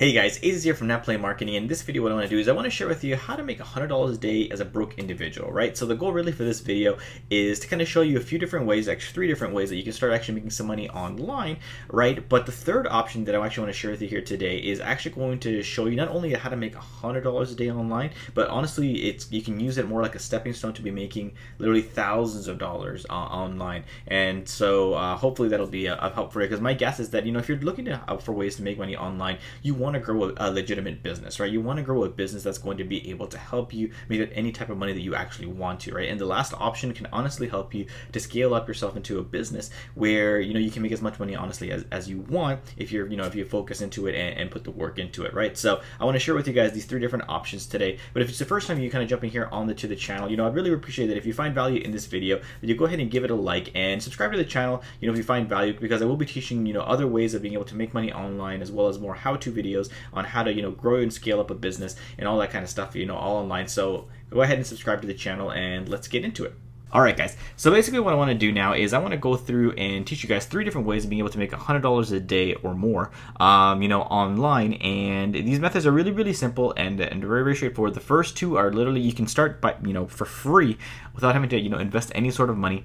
Hey guys, Aziz here from NetPlay Marketing. In this video, what I want to do is I want to share with you how to make $100 a day as a broke individual, right? So the goal really for this video is to kind of show you a few different ways, actually 3 different ways that you can start actually making some money online, right? But the third option that I actually want to share with you here today is actually going to show you not only how to make $100 a day online, but honestly, you can use it more like a stepping stone to be making literally thousands of dollars online. And so hopefully that'll be of help for you, because my guess is that, if you're looking for ways to make money online, you want to grow a legitimate business, right? You want to grow a business that's going to be able to help you make any type of money that you actually want to, right? And the last option can honestly help you to scale up yourself into a business where you can make as much money honestly as you want if you're if you focus into it and put the work into it, right? So I want to share with you guys these 3 different options today. But if it's the first time you kind of jumping here to the channel, I'd really appreciate that if you find value in this video, that you go ahead and give it a like and subscribe to the channel, if you find value, because I will be teaching other ways of being able to make money online, as well as more how-to videos on how to grow and scale up a business and all that kind of stuff, all online. So go ahead and subscribe to the channel and let's get into it. Alright guys, so basically what I want to do now is I want to go through and teach you guys 3 different ways of being able to make $100 a day or more, online. And these methods are really simple and very straightforward. The first 2 are literally, you can start by, for free without having to, invest any sort of money.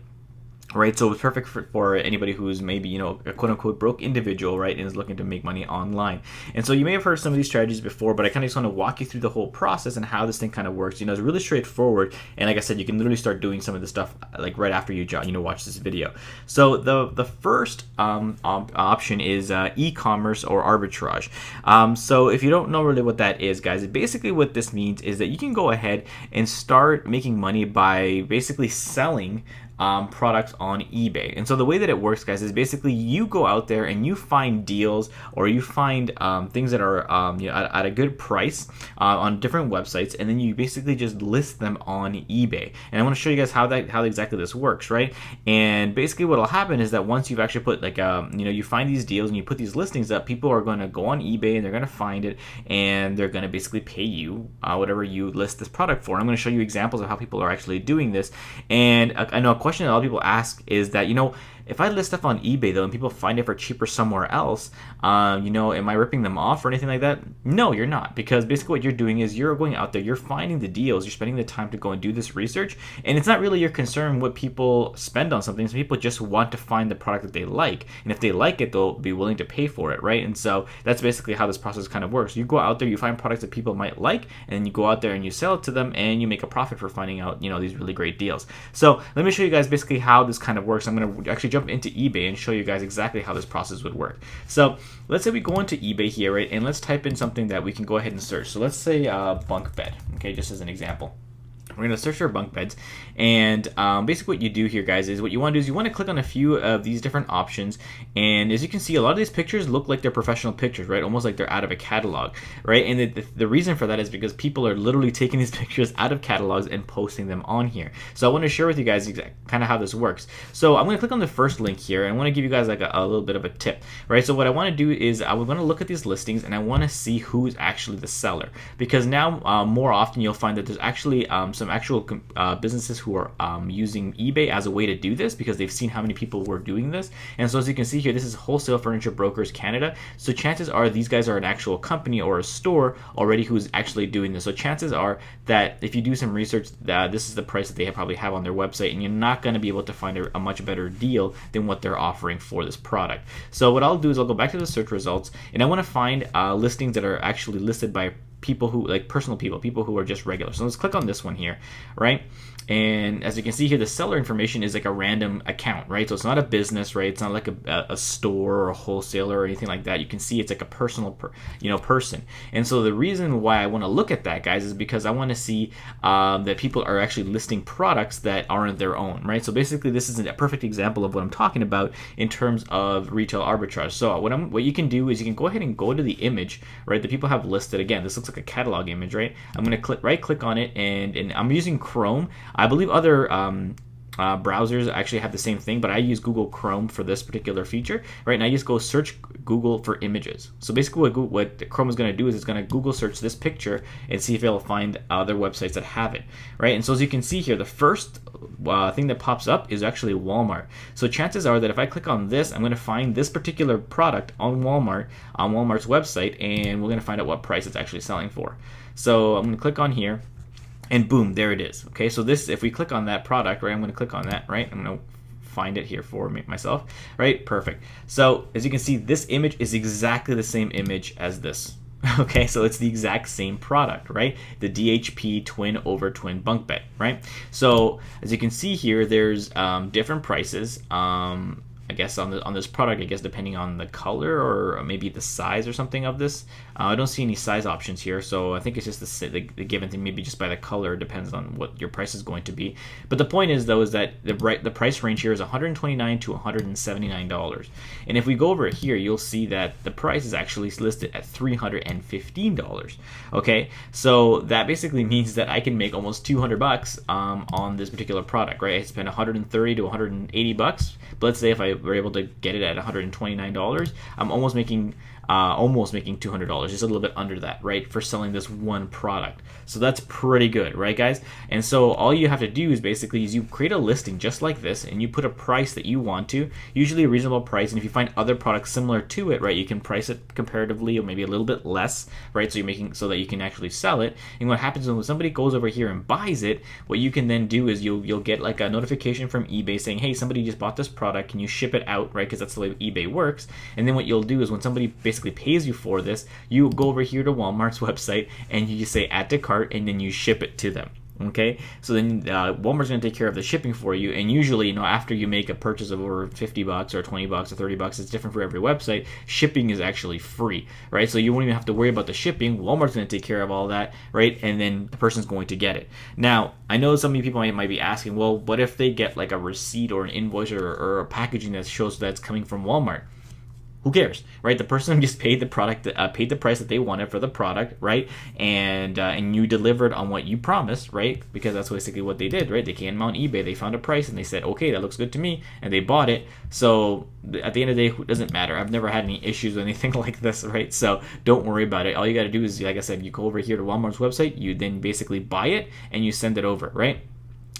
Right, so it's perfect for anybody who's maybe, a quote-unquote broke individual, right, and is looking to make money online. And so you may have heard some of these strategies before, but I kind of just want to walk you through the whole process and how this thing kind of works. It's really straightforward, and like I said, you can literally start doing some of this stuff like right after you watch this video. So the first option is e-commerce or arbitrage. So if you don't know really what that is, guys, basically what this means is that you can go ahead and start making money by basically selling products on eBay. And so the way that it works, guys, is basically you go out there and you find deals, or you find things that are at a good price on different websites, and then you basically just list them on eBay. And I want to show you guys how exactly this works, right? And basically what will happen is that once you've actually put you find these deals and you put these listings up, people are going to go on eBay and they're going to find it, and they're going to basically pay you whatever you list this product for. And I'm going to show you examples of how people are actually doing this. And I know a question that a lot of people ask is that, if I list stuff on eBay though and people find it for cheaper somewhere else, am I ripping them off or anything like that? No, you're not, because basically what you're doing is you're going out there, you're finding the deals, you're spending the time to go and do this research, and it's not really your concern what people spend on something. So people just want to find the product that they like, and if they like it, they'll be willing to pay for it, right? And so that's basically how this process kind of works. You go out there, you find products that people might like, and then you go out there and you sell it to them, and you make a profit for finding out these really great deals. So let me show you guys basically how this kind of works. I'm going to actually jump into eBay and show you guys exactly how this process would work. So let's say we go into eBay here, right, and let's type in something that we can go ahead and search. So let's say bunk bed, okay, just as an example. We're going to search for bunk beds, and basically what you do here, guys, is what you want to do is you want to click on a few of these different options, and as you can see, a lot of these pictures look like they're professional pictures, right? Almost like they're out of a catalog, right? And the reason for that is because people are literally taking these pictures out of catalogs and posting them on here. So I want to share with you guys kind of how this works. So I'm going to click on the first link here, and I want to give you guys like a little bit of a tip, right? So what I want to do is I want to look at these listings, and I want to see who's actually the seller, because now more often you'll find that there's actually some actual businesses who are using eBay as a way to do this, because they've seen how many people were doing this. And so as you can see here, this is Wholesale Furniture Brokers Canada. So chances are these guys are an actual company or a store already who's actually doing this. So chances are that if you do some research, that this is the price that they probably have on their website, and you're not going to be able to find a much better deal than what they're offering for this product. So what I'll do is I'll go back to the search results, and I want to find listings that are actually listed by people who, like personal people who are just regular. So let's click on this one here, right? And as you can see here, the seller information is like a random account, right? So it's not a business, right? It's not like a store or a wholesaler or anything like that. You can see it's like a personal person. And so the reason why I want to look at that, guys, is because I want to see that people are actually listing products that aren't their own, right? So basically this is a perfect example of what I'm talking about in terms of retail arbitrage. So what you can do is you can go ahead and go to the image, right, that people have listed. Again, this looks like a catalog image, right? I'm going to right click on it, and I'm using Chrome. I believe other browsers actually have the same thing, but I use Google Chrome for this particular feature, right? And I just go search Google for images. So basically what Chrome is going to do is it's going to Google search this picture and see if it'll find other websites that have it, right? And so as you can see here, the first thing that pops up is actually Walmart. So chances are that if I click on this, I'm going to find this particular product on Walmart's website, and we're going to find out what price it's actually selling for. So I'm going to click on here, and boom, there it is. Okay, so this, if we click on that product, right, I'm going to click on that, right? I'm going to find it here for myself, right? Perfect. So as you can see, this image is exactly the same image as this. Okay, so it's the exact same product, right? The DHP twin over twin bunk bed, right? So as you can see here, there's different prices. I guess on this product, I guess depending on the color or maybe the size or something of this. I don't see any size options here, so I think it's just the given thing. Maybe just by the color, it depends on what your price is going to be. But the point is though is that the price range here is $129 to $179, and if we go over here, you'll see that the price is actually listed at $315. Okay, so that basically means that I can make almost $200 on this particular product, right? I spend $130 to $180, but let's say if I were able to get it at $129, I'm almost making $200, just a little bit under that, right, for selling this one product. So that's pretty good, right, guys? And so all you have to do is basically you create a listing just like this, and you put a price that you want to, usually a reasonable price. And if you find other products similar to it, right, you can price it comparatively or maybe a little bit less, right? So you're making so that you can actually sell it. And what happens is when somebody goes over here and buys it, what you can then do is you'll get like a notification from eBay saying, hey, somebody just bought this product, can you ship it out, right? Because that's the way eBay works. And then what you'll do is when somebody basically pays you for this, you go over here to Walmart's website and you just say add to cart, and then you ship it to them. Okay, so then Walmart's going to take care of the shipping for you, and usually, after you make a purchase of over $50 or $20 or $30, it's different for every website. Shipping is actually free, right? So you won't even have to worry about the shipping. Walmart's going to take care of all that, right? And then the person's going to get it. Now, I know some of you people might be asking, well, what if they get like a receipt or an invoice or a packaging that shows that it's coming from Walmart? Who cares, right? The person just paid the product, paid the price that they wanted for the product, right? And you delivered on what you promised, right? Because that's basically what they did, right? They came on eBay, they found a price, and they said, okay, that looks good to me, and they bought it. So at the end of the day, it doesn't matter. I've never had any issues with anything like this, right? So don't worry about it. All you got to do is, like I said, you go over here to Walmart's website, you then basically buy it, and you send it over, right?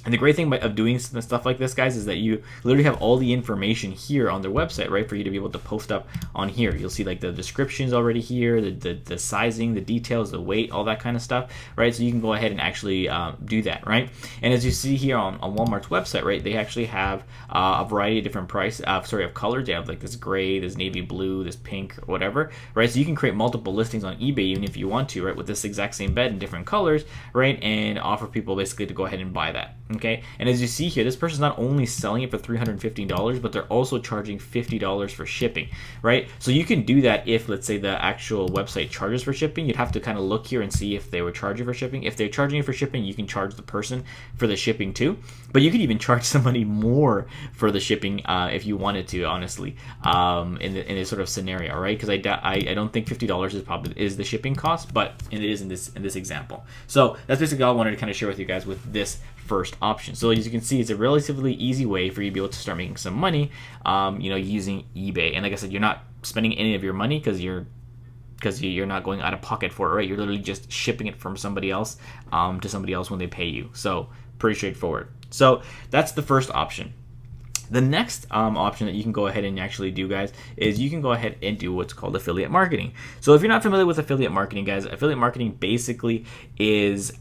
And the great thing of doing stuff like this, guys, is that you literally have all the information here on their website, right, for you to be able to post up on here. You'll see like the descriptions already here, the sizing, the details, the weight, all that kind of stuff, right? So you can go ahead and actually do that, right? And as you see here on Walmart's website, right, they actually have a variety of different of colors. They have like this gray, this navy blue, this pink, or whatever, right? So you can create multiple listings on eBay even if you want to, right, with this exact same bed in different colors, right, and offer people basically to go ahead and buy that. Okay, and as you see here, this person's not only selling it for $315, but they're also charging $50 for shipping, right? So you can do that if, let's say, the actual website charges for shipping. You'd have to kind of look here and see if they were charging for shipping. If they're charging you for shipping, you can charge the person for the shipping too. But you could even charge somebody more for the shipping if you wanted to, honestly, in this sort of scenario, right? Because I don't think $50 is the shipping cost, but it is in this example. So that's basically all I wanted to kind of share with you guys with this first option. So as you can see, it's a relatively easy way for you to be able to start making some money, using eBay. And like I said, you're not spending any of your money because you're not going out of pocket for it, right? You're literally just shipping it from somebody else to somebody else when they pay you. So pretty straightforward. So that's the first option. The next option that you can go ahead and actually do, guys, is you can go ahead and do what's called affiliate marketing. So if you're not familiar with affiliate marketing, guys, affiliate marketing basically is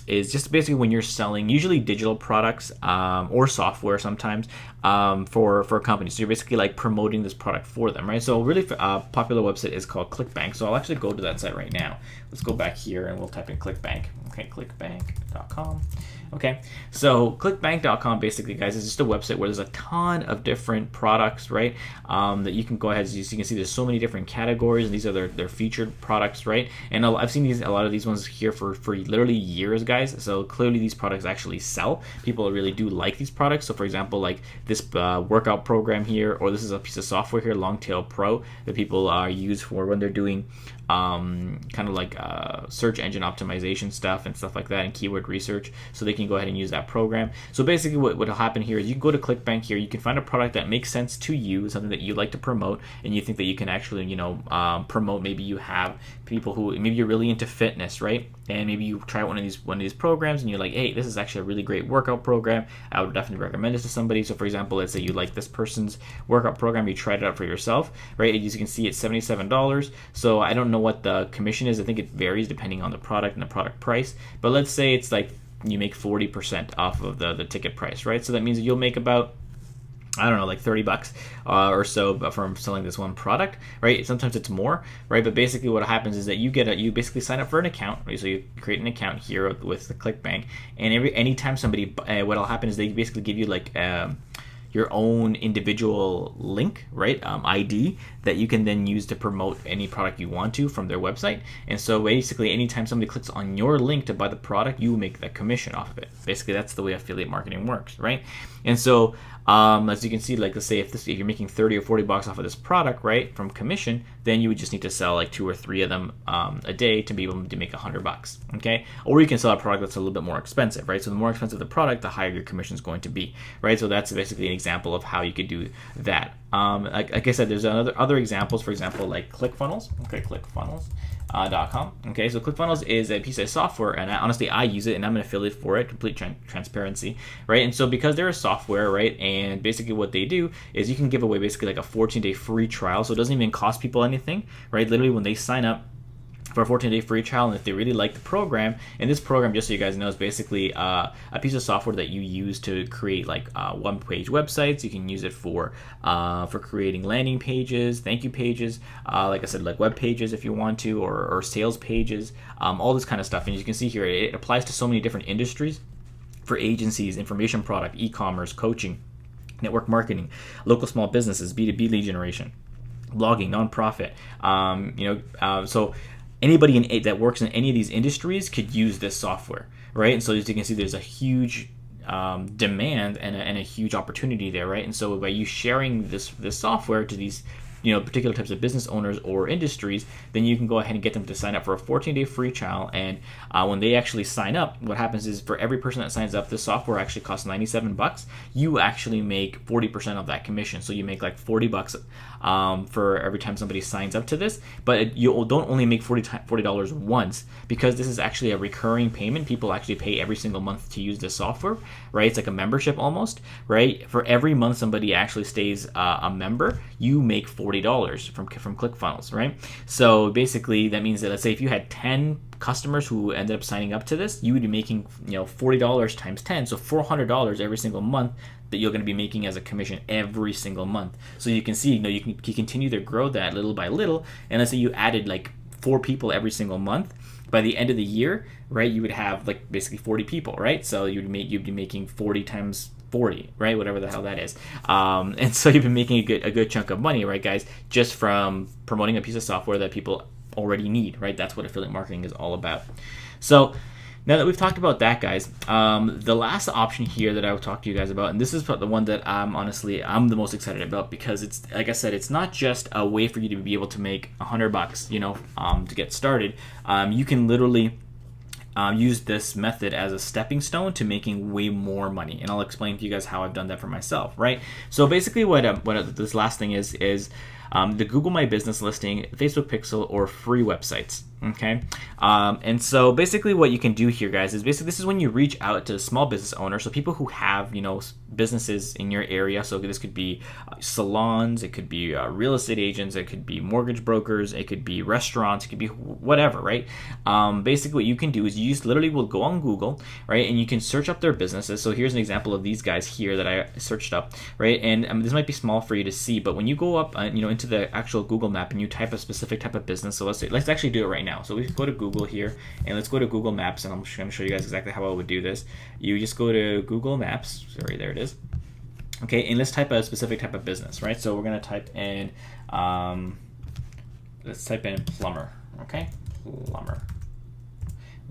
just basically when you're selling usually digital products or software sometimes for companies. So you're basically like promoting this product for them, right? So a really popular website is called ClickBank. So I'll actually go to that site right now. Let's go back here and we'll type in ClickBank. Okay, clickbank.com. Okay, so clickbank.com basically, guys, is just a website where there's a ton of different products, right, that you can go ahead. As you can see, there's so many different categories, and these are their featured products, right? And I've seen a lot of these ones here for literally years, guys. So clearly these products actually sell. People really do like these products. So for example, like this workout program here, or this is a piece of software here, Longtail Pro, that people use for when they're doing kind of like search engine optimization stuff and stuff like that, and keyword research. So they can can go ahead and use that program. So basically what will happen here is you go to ClickBank here, you can find a product that makes sense to you, something that you like to promote, and you think that you can actually, you know, promote. Maybe you have people who, maybe you're really into fitness, right? And maybe you try one of these programs and you're like, hey, this is actually a really great workout program. I would definitely recommend this to somebody. So for example, let's say you like this person's workout program, you tried it out for yourself, right? As you can see, it's $77. So I don't know what the commission is. I think it varies depending on the product and the product price. But let's say it's like you make 40% off of the ticket price, right? So that means that you'll make about, I don't know, like $30 or so from selling this one product, right? Sometimes it's more, right? But basically what happens is that you basically sign up for an account, right? So you create an account here with the ClickBank, and anytime somebody, what'll happen is they basically give you like your own individual link, right? ID that you can then use to promote any product you want to from their website. And so basically anytime somebody clicks on your link to buy the product, you make that commission off of it. Basically that's the way affiliate marketing works, right? And so as you can see, like let's say if you're making 30 or 40 bucks off of this product, right, from commission, then you would just need to sell like 2 or 3 of them a day to be able to make $100, okay? Or you can sell a product that's a little bit more expensive, right? So the more expensive the product, the higher your commission is going to be, right? So that's basically an example of how you could do that. Like I said, there's other examples, for example, like ClickFunnels, okay, ClickFunnels.com. Okay, so ClickFunnels is a piece of software, and honestly, I use it, and I'm an affiliate for it. Complete transparency, right? And so because they're a software, right, and basically what they do is you can give away basically like a 14-day free trial, so it doesn't even cost people anything, right? Literally, when they sign up for a 14-day free trial, and if they really like the program, and this program, just so you guys know, is basically a piece of software that you use to create like one-page websites. You can use it for creating landing pages, thank you pages, like I said, like web pages if you want to, or sales pages, all this kind of stuff. And you can see here, it applies to so many different industries, for agencies, information product, e-commerce, coaching, network marketing, local small businesses, B2B lead generation, blogging, nonprofit, so anybody that works in any of these industries could use this software, right? And so as you can see, there's a huge demand and a huge opportunity there, right? And so by you sharing this software to these particular types of business owners or industries, then you can go ahead and get them to sign up for a 14-day free trial. And when they actually sign up, what happens is for every person that signs up, this software actually costs $97. You actually make 40% of that commission. So you make like $40 for every time somebody signs up to this. But you don't only make $40 once, because this is actually a recurring payment. People actually pay every single month to use this software, right? It's like a membership almost, right? For every month somebody actually stays a member, you make $40 from ClickFunnels, right? So basically that means that, let's say if you had 10 customers who ended up signing up to this, you would be making $40 times 10, so $400 every single month that you're going to be making as a commission every single month. So you can see, you can continue to grow that little by little, and let's say you added like 4 people every single month. By the end of the year, right, you would have like basically 40 people, right? So you'd be making 40 times 40, right? Whatever the hell that is. And so you've been making a good chunk of money, right, guys, just from promoting a piece of software that people already need, right? That's what affiliate marketing is all about. So now that we've talked about that, guys, the last option here that I will talk to you guys about, and this is the one that I'm the most excited about, because it's, like I said, it's not just a way for you to be able to make $100, to get started. You can literally use this method as a stepping stone to making way more money, and I'll explain to you guys how I've done that for myself, right? So basically what this last thing is the Google My Business listing, Facebook Pixel, or free websites. Okay, and so basically what you can do here, guys, is basically this is when you reach out to small business owners, so people who have businesses in your area. So this could be salons, it could be real estate agents, it could be mortgage brokers, it could be restaurants, it could be whatever, right? Basically what you can do is you just literally will go on Google, right, and you can search up their businesses. So here's an example of these guys here that I searched up, right? And this might be small for you to see, but when you go up into the actual Google map and you type a specific type of business, so let's actually do it right now. So we go to Google here, and let's go to Google Maps, and I'm just going to show you guys exactly how I would do this. You just go to Google Maps. Sorry, there it is. Okay, and let's type a specific type of business, right? So we're going to type in, let's type in plumber, okay? Plumber.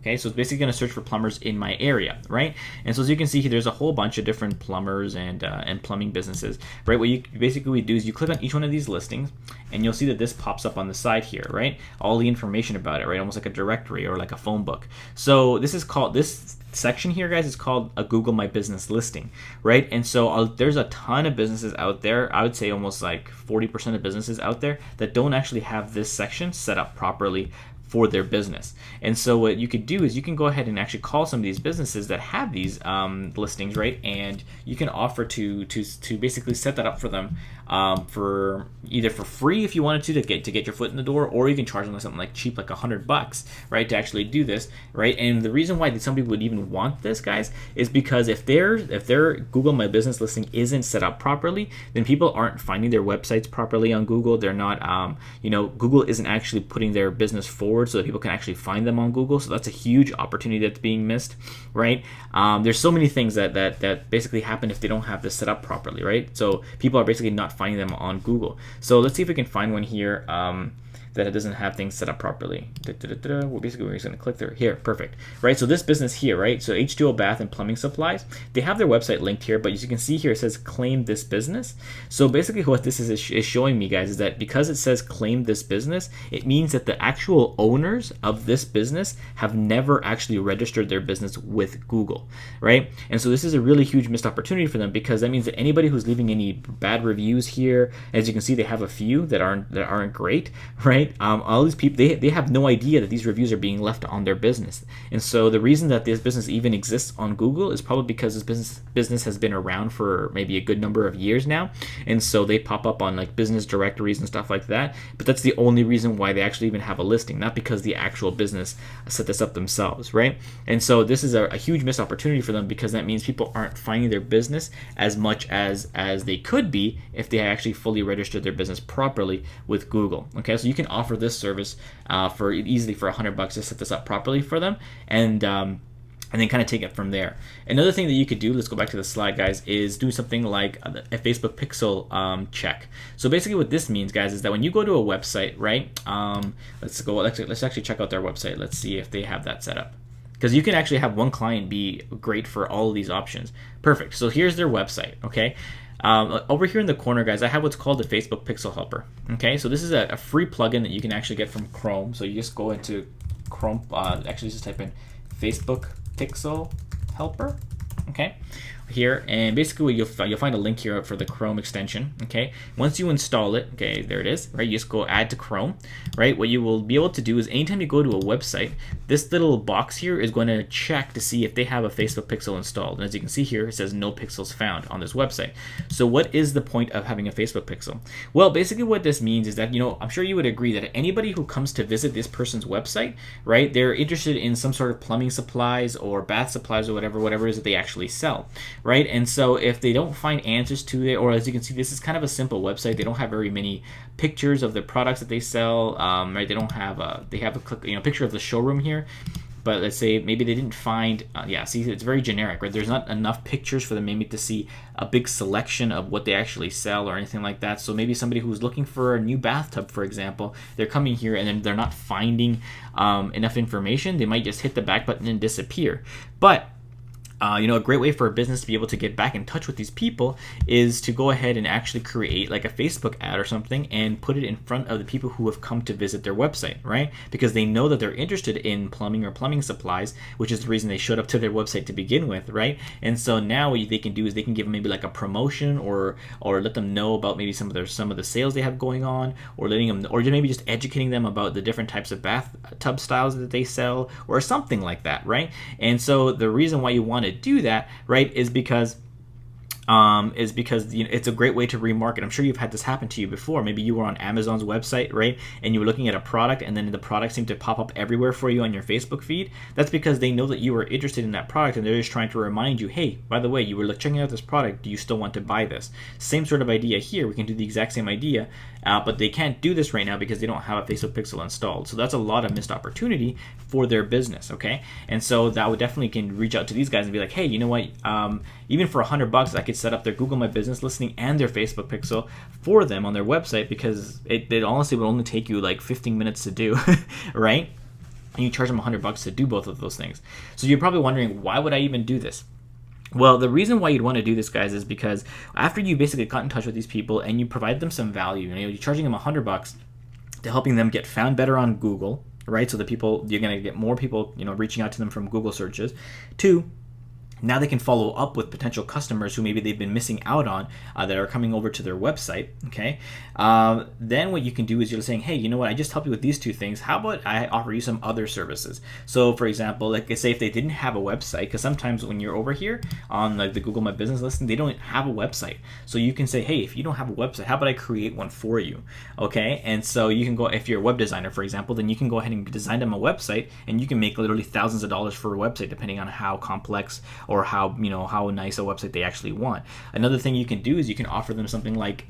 Okay, so it's basically going to search for plumbers in my area, right? And so as you can see here, there's a whole bunch of different plumbers and plumbing businesses, right? What you basically do is you click on each one of these listings, and you'll see that this pops up on the side here, right? All the information about it, right? Almost like a directory or like a phone book. So this section here, guys, is called a Google My Business listing, right? And so there's a ton of businesses out there. I would say almost like 40% of businesses out there that don't actually have this section set up properly for their business. And so what you could do is you can go ahead and actually call some of these businesses that have these listings, right? And you can offer to basically set that up for them for either for free if you wanted to get your foot in the door, or you can charge them something like cheap, like $100, right, to actually do this, right? And the reason why somebody would even want this, guys, is because if their Google My Business listing isn't set up properly, then people aren't finding their websites properly on Google. They're not, Google isn't actually putting their business forward so that people can actually find them on Google. So that's a huge opportunity that's being missed, right? There's so many things that basically happen if they don't have this set up properly, right? So people are basically not finding them on Google. So let's see if we can find one here that it doesn't have things set up properly. Well, basically, we're just going to click there. Here, perfect. Right, so this business here, right, so H2O Bath and Plumbing Supplies, they have their website linked here, but as you can see here, it says claim this business. So basically what this is showing me, guys, is that because it says claim this business, it means that the actual owners of this business have never actually registered their business with Google, right? And so this is a really huge missed opportunity for them, because that means that anybody who's leaving any bad reviews here, as you can see, they have a few that aren't great, right? All these people, they have no idea that these reviews are being left on their business. And so the reason that this business even exists on Google is probably because this business has been around for maybe a good number of years now. And so they pop up on like business directories and stuff like that. But that's the only reason why they actually even have a listing, not because the actual business set this up themselves, right? And so this is a huge missed opportunity for them, because that means people aren't finding their business as much as they could be if they actually fully registered their business properly with Google. Okay, so you can offer this service for $100 to set this up properly for them, and then kind of take it from there. Another thing that you could do, let's go back to the slide, guys, is do something like a Facebook pixel check. So basically what this means, guys, is that when you go to a website, right, let's actually check out their website. Let's see if they have that set up, because you can actually have one client be great for all of these options. Perfect. So here's their website, okay? Over here in the corner, guys, I have what's called the Facebook Pixel Helper. Okay, so this is a free plugin that you can actually get from Chrome. So you just go into Chrome, actually just type in Facebook Pixel Helper. Okay, here, and basically you'll find a link here for the Chrome extension. Okay, once you install it, okay, there it is, right? You just go add to Chrome, right? What you will be able to do is anytime you go to a website, this little box here is going to check to see if they have a Facebook Pixel installed. And as you can see here, it says no pixels found on this website. So what is the point of having a Facebook Pixel? Well, basically what this means is that, I'm sure you would agree that anybody who comes to visit this person's website, right, they're interested in some sort of plumbing supplies or bath supplies or whatever it is that they actually sell, right? And so if they don't find answers to it, or as you can see, this is kind of a simple website. They don't have very many pictures of the products that they sell, right? They don't have they have a picture of the showroom here. But let's say maybe they didn't find, see, it's very generic, right? There's not enough pictures for them maybe to see a big selection of what they actually sell or anything like that. So maybe somebody who's looking for a new bathtub, for example, they're coming here and then they're not finding enough information. They might just hit the back button and disappear. But a great way for a business to be able to get back in touch with these people is to go ahead and actually create like a Facebook ad or something and put it in front of the people who have come to visit their website, right? Because they know that they're interested in plumbing or plumbing supplies, which is the reason they showed up to their website to begin with, right? And so now what they can do is they can give them maybe like a promotion or let them know about maybe some of the sales they have going on, or letting them, or maybe just educating them about the different types of bathtub styles that they sell or something like that, right? And so the reason why you want to do that, right, is because it's a great way to remarket. I'm sure you've had this happen to you before. Maybe you were on Amazon's website, right, and you were looking at a product, and then the product seemed to pop up everywhere for you on your Facebook feed. That's because they know that you were interested in that product, and they're just trying to remind you, hey, by the way, you were checking out this product. Do you still want to buy this? Same sort of idea here. We can do the exact same idea, but they can't do this right now because they don't have a Facebook Pixel installed. So that's a lot of missed opportunity for their business, okay? And so that would definitely can reach out to these guys and be like, hey, you know what? Even for $100, I could set up their Google My Business listing and their Facebook Pixel for them on their website, because it honestly would only take you like 15 minutes to do, right? and you charge them $100 to do both of those things. So you're probably wondering, why would I even do this? Well, the reason why you'd want to do this, guys, is because after you basically got in touch with these people and you provide them some value, you know, you're charging them $100 to helping them get found better on Google, right? So the people, you're going to get more people, you know, reaching out to them from Google searches. Two, now they can follow up with potential customers who maybe they've been missing out on that are coming over to their website, okay? Then what you can do is you're saying, hey, you know what, I just helped you with these two things. How about I offer you some other services? So for example, like say if they didn't have a website, because sometimes when you're over here on like the Google My Business listing, they don't have a website. So you can say, hey, if you don't have a website, how about I create one for you, okay? And so you can go, if you're a web designer, for example, then you can go ahead and design them a website, and you can make literally thousands of dollars for a website depending on how complex or how, you know, how nice a website they actually want. Another thing you can do is you can offer them something like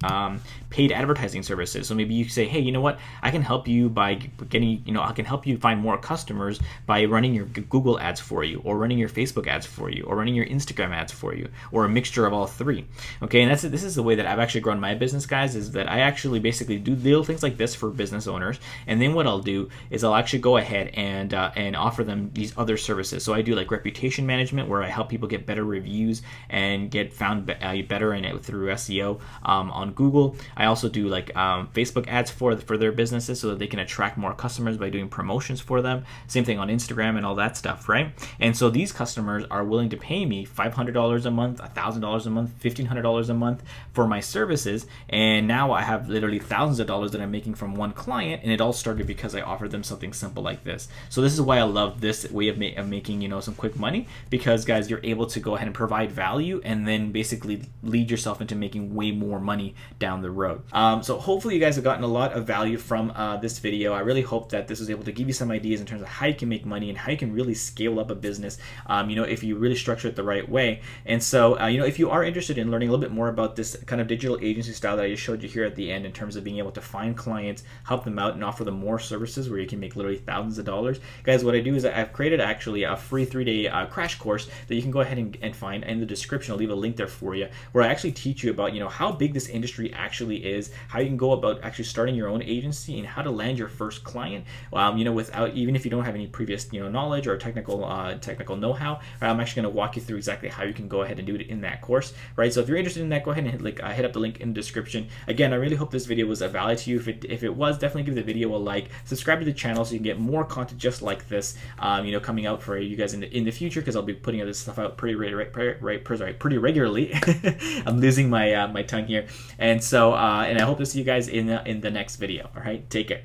paid advertising services. So maybe you say, hey, you know what, I can help you by getting, you know, I can help you find more customers by running your Google ads for you, or running your Facebook ads for you, or running your Instagram ads for you, or a mixture of all three. Okay, and this is the way that I've actually grown my business, guys, is that I actually basically do little things like this for business owners, and then what I'll do is I'll actually go ahead and offer them these other services. So I do like reputation management, where I help people get better reviews and get found better in it through SEO on Google. I also do like Facebook ads for their businesses so that they can attract more customers by doing promotions for them. Same thing on Instagram and all that stuff, right? And so these customers are willing to pay me $500 a month, $1,000 a month, $1,500 a month for my services, and now I have literally thousands of dollars that I'm making from one client, and it all started because I offered them something simple like this. So this is why I love this way of making, you know, some quick money, because guys, you're able to go ahead and provide value and then basically lead yourself into making way more money down the road. So hopefully you guys have gotten a lot of value from this video. I really hope that this was able to give you some ideas in terms of how you can make money and how you can really scale up a business, you know, if you really structure it the right way. And so, you know, if you are interested in learning a little bit more about this kind of digital agency style that I just showed you here at the end, in terms of being able to find clients, help them out, and offer them more services where you can make literally thousands of dollars, guys, what I do is I've created actually a free 3-day crash course that you can go ahead and find in the description. I'll leave a link there for you, where I actually teach you about, you know, how big this industry actually is, how you can go about actually starting your own agency, and how to land your first client, you know, without, even if you don't have any previous, you know, knowledge or technical know-how. I'm actually going to walk you through exactly how you can go ahead and do it in that course, right? So if you're interested in that, go ahead and hit up the link in the description. Again, I really hope this video was of value to you. If it was, definitely give the video a like, subscribe to the channel so you can get more content just like this, you know, coming out for you guys in the future, because I'll be putting this stuff out pretty regularly. I'm losing my my tongue here, and so and I hope to see you guys in the next video. All right, take care.